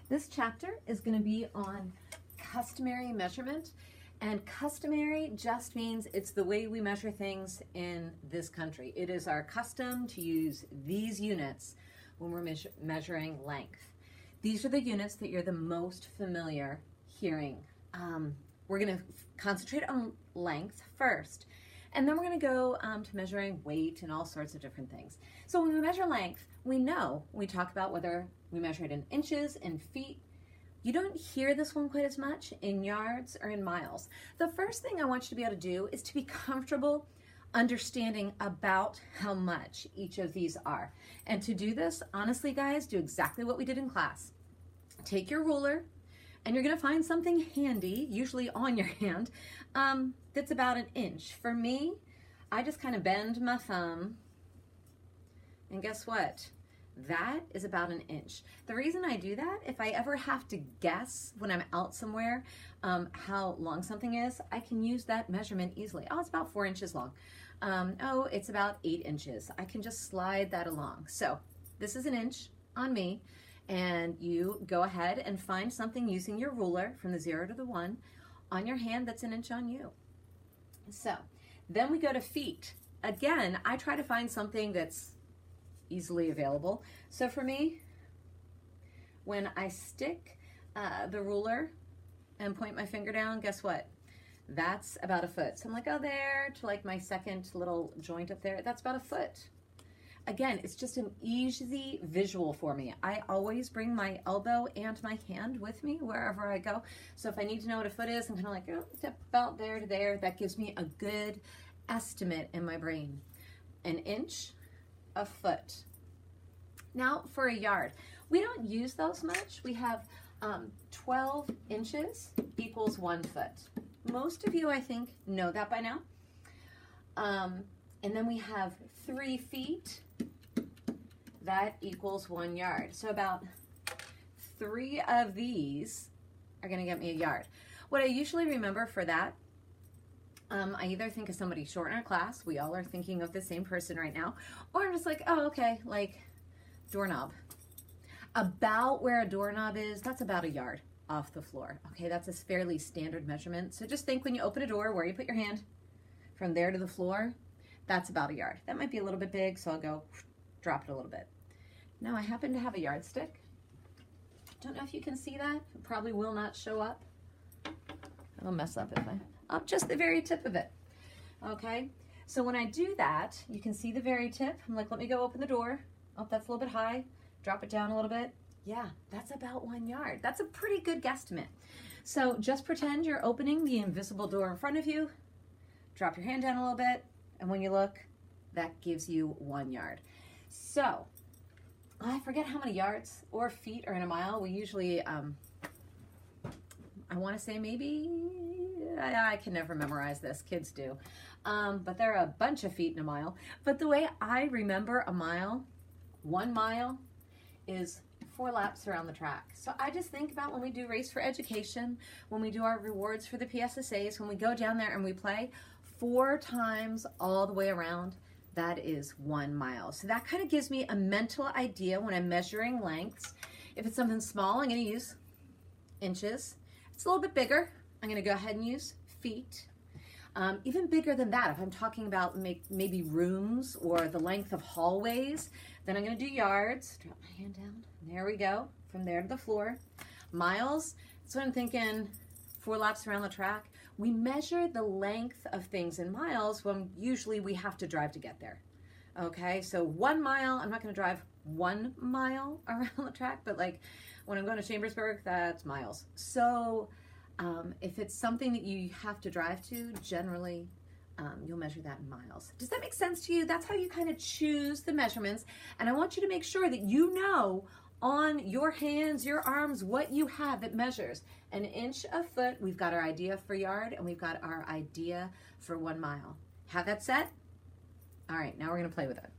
This chapter is going to be on customary measurement, and customary just means it's the way we measure things in this country. It is our custom to use these units when we're measuring length. These are the units that you're the most familiar hearing. We're going to concentrate on length first, and then we're going to go to measuring weight and all sorts of different things. So when we measure length, we know, we talk about whether we measure it in inches, in feet. You don't hear this one quite as much in yards or in miles. The first thing I want you to be able to do is to be comfortable understanding about how much each of these are. And to do this, honestly guys, do exactly what we did in class. Take your ruler, and you're gonna find something handy, usually on your hand, that's about 1 inch. For me, I just kind of bend my thumb, and guess what? That is about 1 inch. The reason I do that, if I ever have to guess when I'm out somewhere how long something is, I can use that measurement easily. Oh, it's about 4 inches long. Oh, it's about 8 inches. I can just slide that along. So this is 1 inch on me, and you go ahead and find something using your ruler from the 0 to the 1 on your hand that's 1 inch on you. So then we go to feet. Again, I try to find something that's easily available. So for me, when I stick the ruler and point my finger down, guess what? That's about 1 foot. So I'm like, oh, there to like my second little joint up there, that's about 1 foot. Again, it's just an easy visual for me. I always bring my elbow and my hand with me wherever I go. So if I need to know what 1 foot is, I'm kind of like, oh, it's about there to there. That gives me a good estimate in my brain. 1 inch, 1 foot. Now for a yard, we don't use those much. We have 12 inches equals 1 foot. Most of you, I think, know that by now. And then we have 3 feet. That equals 1 yard. So about 3 of these are going to get me a yard. What I usually remember for that, I either think of somebody short in our class, we all are thinking of the same person right now, or I'm just like, oh, okay, like doorknob. About where a doorknob is, that's about 1 yard off the floor. Okay, that's a fairly standard measurement. So just think when you open a door, where you put your hand, from there to the floor, that's about 1 yard. That might be a little bit big, so I'll go drop it a little bit. Now I happen to have a yardstick. Don't know if you can see that. It probably will not show up. I'll mess up if up just the very tip of it. Okay, so when I do that, you can see the very tip. I'm like, let me go open the door. Oh, that's a little bit high. Drop it down a little bit. Yeah, that's about 1 yard. That's a pretty good guesstimate. So just pretend you're opening the invisible door in front of you. Drop your hand down a little bit, and when you look, that gives you 1 yard. So I forget how many yards or feet are in a mile. We usually, I want to say maybe, I can never memorize this, kids do, but there are a bunch of feet in a mile. But the way I remember a mile, 1 mile is 4 laps around the track. So I just think about when we do Race for Education, when we do our rewards for the PSSAs, when we go down there and we play 4 times all the way around, that is 1 mile. So that kind of gives me a mental idea when I'm measuring lengths. If it's something small, I'm going to use inches. If it's a little bit bigger, I'm going to go ahead and use feet. Even bigger than that, if I'm talking about maybe rooms or the length of hallways, then I'm going to do yards. Drop my hand down. There we go. From there to the floor. Miles, so I'm thinking 4 laps around the track. We measure the length of things in miles when usually we have to drive to get there. Okay, so 1 mile, I'm not going to drive 1 mile around the track, but like when I'm going to Chambersburg, that's miles. So if it's something that you have to drive to, generally you'll measure that in miles. Does that make sense to you? That's how you kind of choose the measurements. And I want you to make sure that you know on your hands, your arms, what you have that measures 1 inch, 1 foot. We've got our idea for yard, and we've got our idea for 1 mile. Have that set? All right, now we're going to play with it.